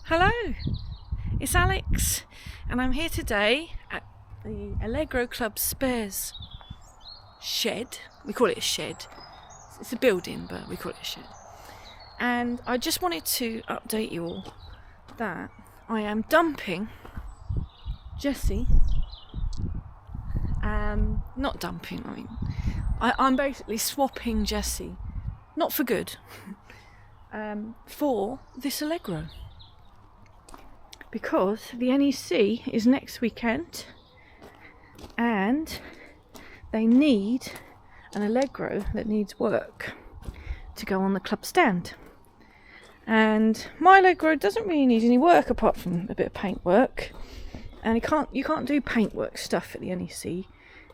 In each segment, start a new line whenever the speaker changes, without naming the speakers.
Hello, it's Alex and I'm here today at the Allegro Club spares shed. We call it a shed. It's a building, but we call it a shed. And I just wanted to update you all that I am dumping Jessie. Not dumping, I mean, I'm basically swapping Jessie, not for good, for this Allegro. Because the NEC is next weekend and they need an Allegro that needs work to go on the club stand. And my Allegro doesn't really need any work apart from a bit of paint work. And you can't do paintwork stuff at the NEC.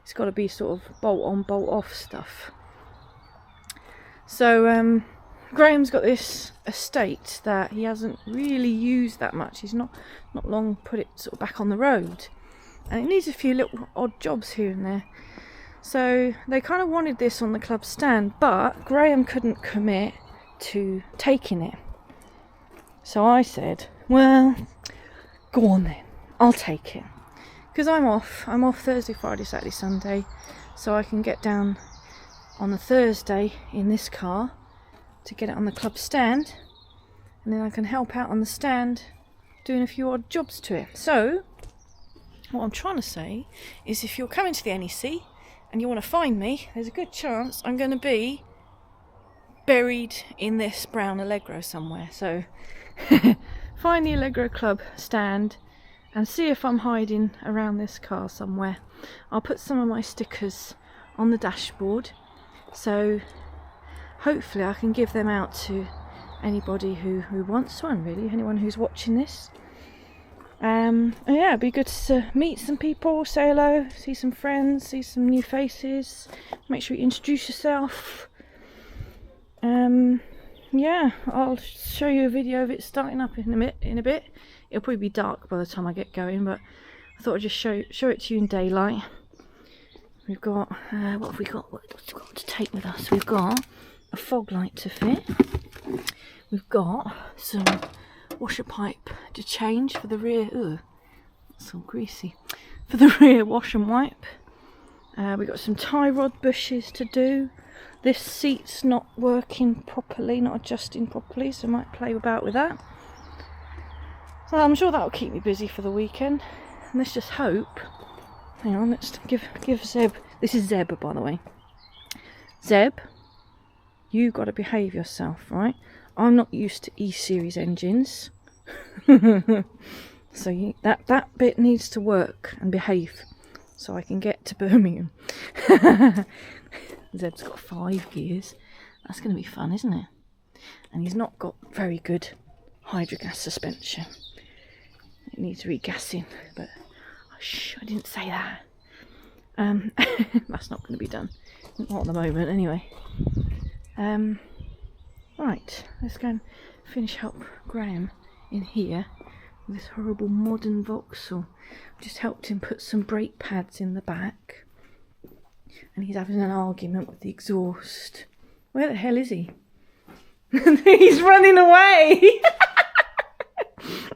It's got to be sort of bolt on, bolt off stuff. So Graham's got this estate that he hasn't really used that much. He's not long put it sort of back on the road, and it needs a few little odd jobs here and there. So they kind of wanted this on the club stand, but Graham couldn't commit to taking it. So I said, well, go on then, I'll take it. Because I'm off Thursday, Friday, Saturday, Sunday, so I can get down on the Thursday in this car to get it on the club stand, and then I can help out on the stand doing a few odd jobs to it. So what I'm trying to say is, if you're coming to the NEC and you want to find me, there's a good chance I'm going to be buried in this brown Allegro somewhere. So find the Allegro Club stand and see if I'm hiding around this car somewhere. I'll put some of my stickers on the dashboard, so hopefully I can give them out to anybody who wants one, really, anyone who's watching this. And yeah, it'd be good to meet some people, say hello, see some friends, see some new faces, make sure you introduce yourself. Yeah, I'll show you a video of it starting up in a bit. It'll probably be dark by the time I get going, but I thought I'd just show it to you in daylight. We've got, what have we got? What have we got to take with us? We've got a fog light to fit. We've got some washer pipe to change for the rear. Ugh, that's all greasy. For the rear wash and wipe. We've got some tie rod bushes to do. This seat's not working properly, not adjusting properly, so I might play about with that. So I'm sure that'll keep me busy for the weekend. And let's just hope. Hang on, let's give Zeb. This is Zeb, by the way. Zeb, you got to behave yourself, right? I'm not used to E-series engines. So that bit needs to work and behave so I can get to Birmingham. Zeb's got 5 gears. That's going to be fun, isn't it? And he's not got very good hydrogas suspension. It needs regassing, but shh, I didn't say that. That's not going to be done. Not at the moment, anyway. Right, let's go and finish up Graham in here with this horrible modern Vauxhall. Just helped him put some brake pads in the back, and he's having an argument with the exhaust. Where the hell is he? He's running away.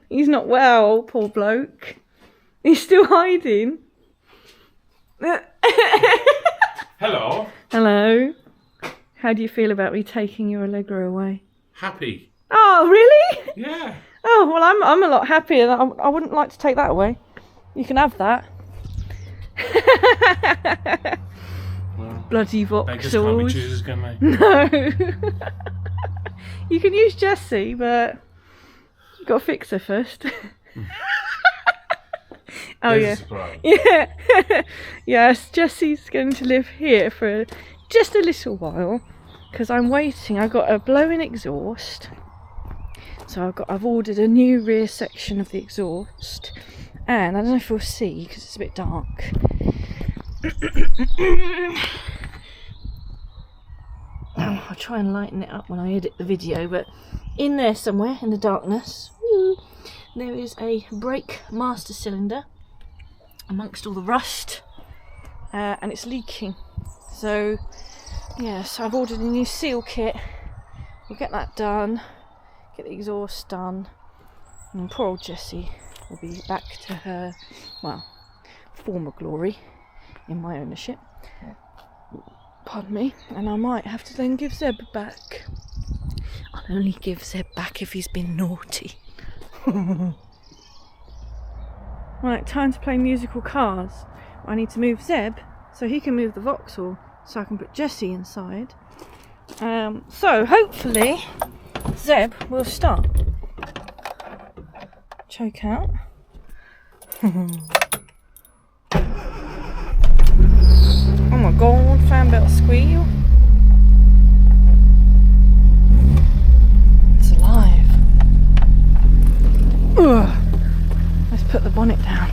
He's not well, poor bloke. He's still hiding.
Hello.
Hello. How do you feel about me taking your Allegro away?
Happy.
Oh, really?
Yeah.
Oh, well, I'm a lot happier. I wouldn't like to take that away. You can have that.
Well,
bloody
beggars can't be
Vauxhalls.
choosers, can they?
No. You can use Jessie, but you've got to fix her first. Oh,
There's
yeah.
a surprise.
Yeah. Yes, Jessie's going to live here for just a little while because I'm waiting. I've got a blowing exhaust, so I've ordered a new rear section of the exhaust, and I don't know if you'll see because it's a bit dark. I'll try and lighten it up when I edit the video, but in there somewhere in the darkness there is a brake master cylinder amongst all the rust, and it's leaking. So yes, I've ordered a new seal kit. We'll get that done, get the exhaust done, And poor old Jessie will be back to her, well, former glory in my ownership. Pardon me. And I might have to then give Zeb back. I'll only give Zeb back if he's been naughty. Right, time to play musical cars. I need to move Zeb so he can move the Vauxhall so I can put Jessie inside. So hopefully Zeb will start. Choke out. Oh my god, fan belt squeal. It's alive. Ugh. Let's put the bonnet down.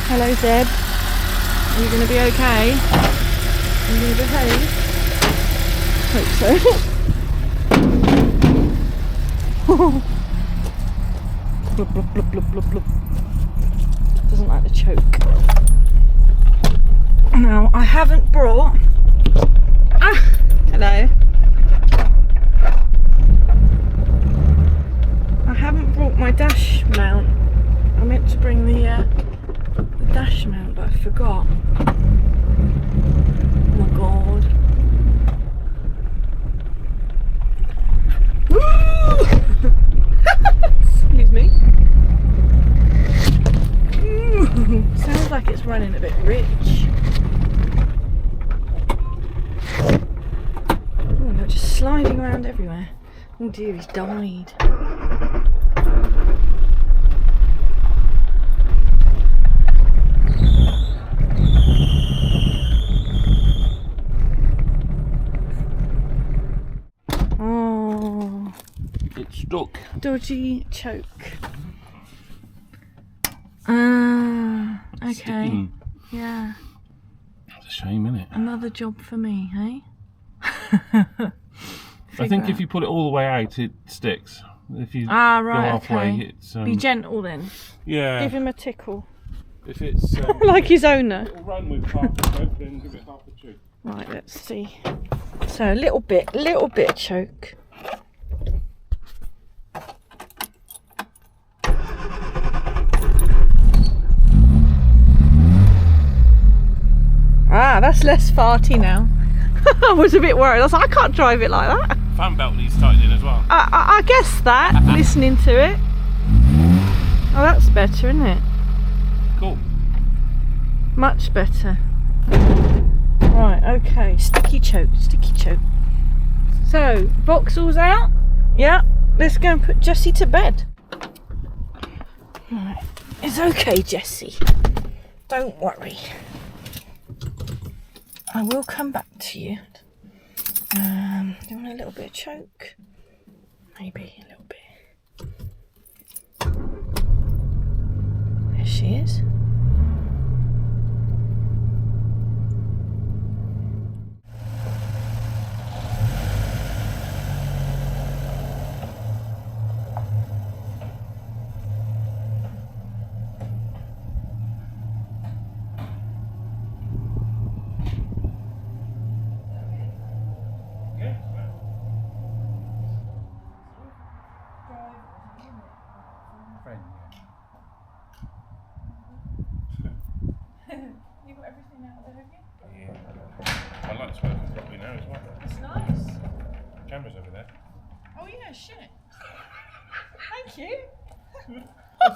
Hello Zeb. Are you going to be okay? Are you going to behave? Hope so. Blub, blub, blub, blub, blub, blub. Doesn't like the choke. Now, I haven't brought... hello. I haven't brought my dash mount. I meant to bring the dash mount, but I forgot. Oh my god. Excuse me. Sounds like it's running a bit rich. Oh, they're just sliding around everywhere. Oh dear, he's died.
Oh. It's stuck.
Dodgy choke. Okay.
Sticking.
Yeah.
It's a shame, isn't it?
Another job for me, hey?
I think if you pull it all the way out, it sticks. If you
right,
go halfway,
okay.
it's...
Be gentle then.
Yeah.
Give him a tickle.
If it's...
like his owner.
It'll run with half the choke, then give it half the choke.
Right, let's see. So a little bit choke. Ah, that's less farty now. I was a bit worried. I was like, I can't drive it like that.
Fan belt needs tightening as well.
I guess that, listening to it. Oh, that's better, isn't it?
Cool.
Much better. Right, okay. Sticky choke, sticky choke. So, Vauxhall's out. Yeah, let's go and put Jessie to bed. Right. It's okay, Jessie. Don't worry. I will come back to you. Do you want a little bit of choke? Maybe a little bit. There she is. You got everything out there, have you?
Yeah. I like to work properly now as well.
It's nice.
Camera's over there.
Oh yeah, shit. Thank you. I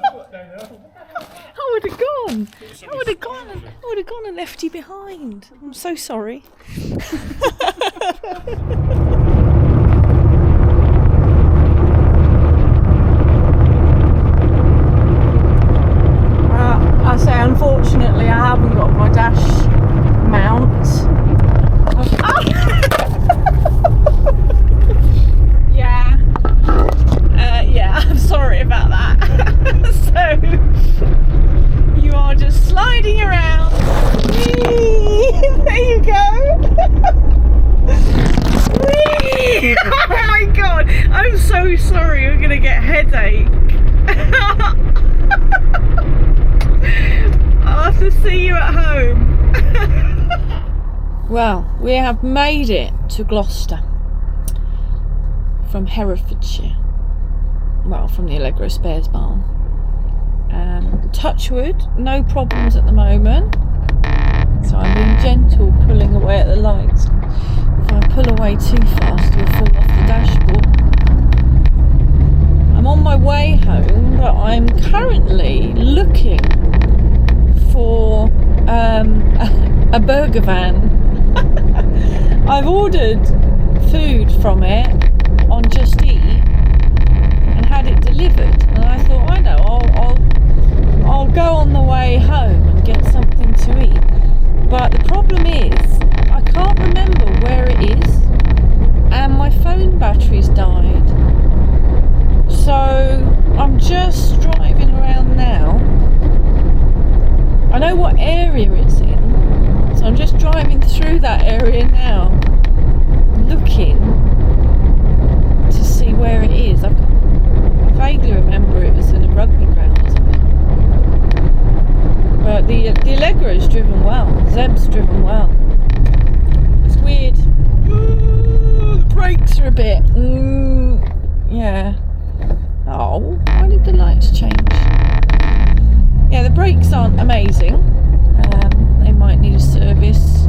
would have gone. I would have gone and left you behind. I'm so sorry. I say unfortunately I haven't got my dash mount. Yeah, I'm sorry about that. So you are just sliding around. There you go. Oh my god, I'm so sorry you're gonna get headache. I'll have to see you at home. Well, we have made it to Gloucester from Herefordshire. well, from the Allegro Spares barn. Touch wood, no problems at the moment. So I'm being gentle, pulling away at the lights. If I pull away too fast, you'll fall off the dashboard. I'm on my way home, but I'm currently looking for a burger van. I've ordered food from it on Just Eat and had it delivered, and I thought, I know, I'll go on the way home and get something to eat. But the problem is, I can't remember where it is, and my phone battery's died. So I'm just driving around now. I know what area it's in, so I'm just driving through that area now, looking to see where it is. I vaguely remember it was in a rugby ground or something. But the Allegro's driven well, Zeb's driven well. It's weird. The brakes are a bit. Yeah. Oh, why did the lights change? Yeah, the brakes aren't amazing. They might need a service.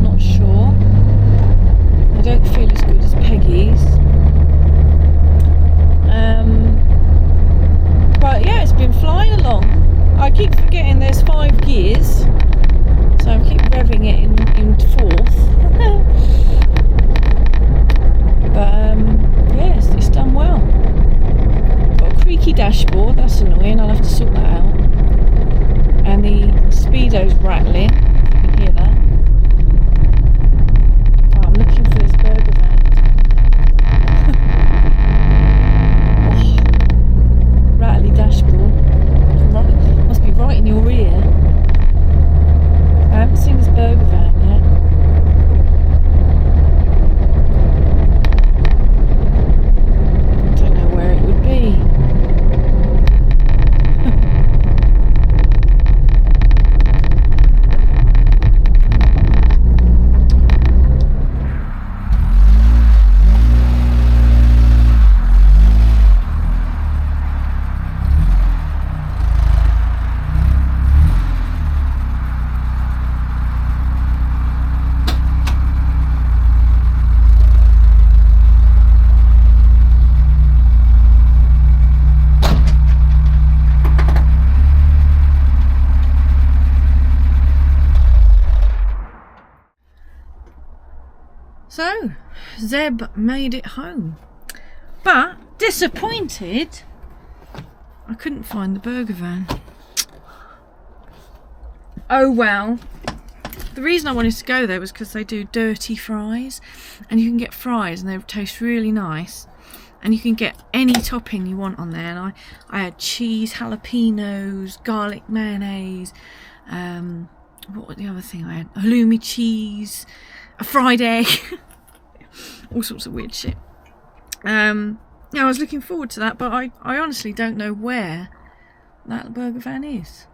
Not sure. They don't feel as good as Peggy's. But yeah, it's been flying along. I keep forgetting there's 5 gears, so I keep revving it in 4th. But yes, it's done well. Got a creaky dashboard, that's annoying, I'll have to sort that out. And the speedo's rattling, if you can hear that. Oh, I'm looking for this burger van. Oh, rattly dashboard. Must be right in your ear. I haven't seen this burger van yet. I don't know where it would be. So, Zeb made it home, but disappointed I couldn't find the burger van. Oh well. The reason I wanted to go there was because they do dirty fries, and you can get fries and they taste really nice, and you can get any topping you want on there. And I had cheese, jalapenos, garlic mayonnaise, what was the other thing I had? Halloumi cheese, a fried egg, all sorts of weird shit. Yeah, I was looking forward to that, but I honestly don't know where that burger van is.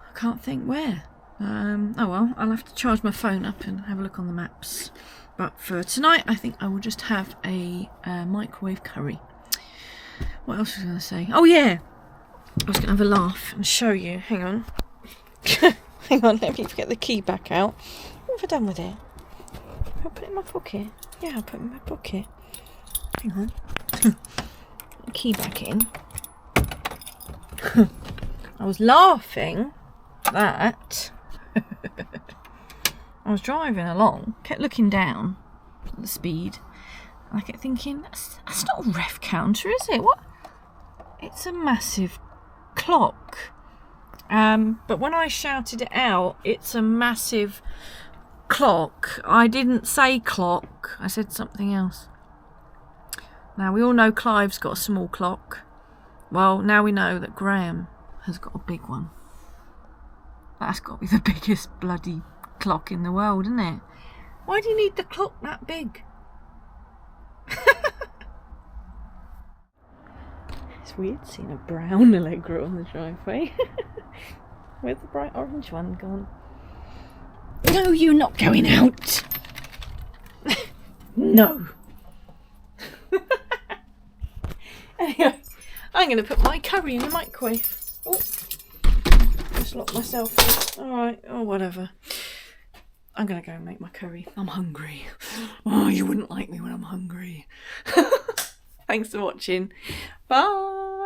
I can't think where. Oh well, I'll have to charge my phone up and have a look on the maps. But for tonight, I think I will just have a microwave curry. What else was I going to say? Oh yeah, I was going to have a laugh and show you. Hang on. Hang on, let me get the key back out. What have I done with it? I'll put it in my pocket. Yeah, I'll put it in my pocket. Hang on. Key back in. I was laughing that I was driving along, kept looking down at the speed, and I kept thinking, that's not a ref counter, is it? What? It's a massive clock. But when I shouted it out, it's a massive clock, I didn't say clock, I said something else. Now we all know Clive's got a small clock. Well, now we know that Graham has got a big one. That's got to be the biggest bloody clock in the world, isn't it? Why do you need the clock that big? It's weird seeing a brown Allegro on the driveway. Where's the bright orange one gone? No, you're not going out. No. Anyway, I'm going to put my curry in the microwave. Oh, just locked myself in. Alright, or whatever. I'm going to go and make my curry. I'm hungry. Oh, you wouldn't like me when I'm hungry. Thanks for watching. Bye.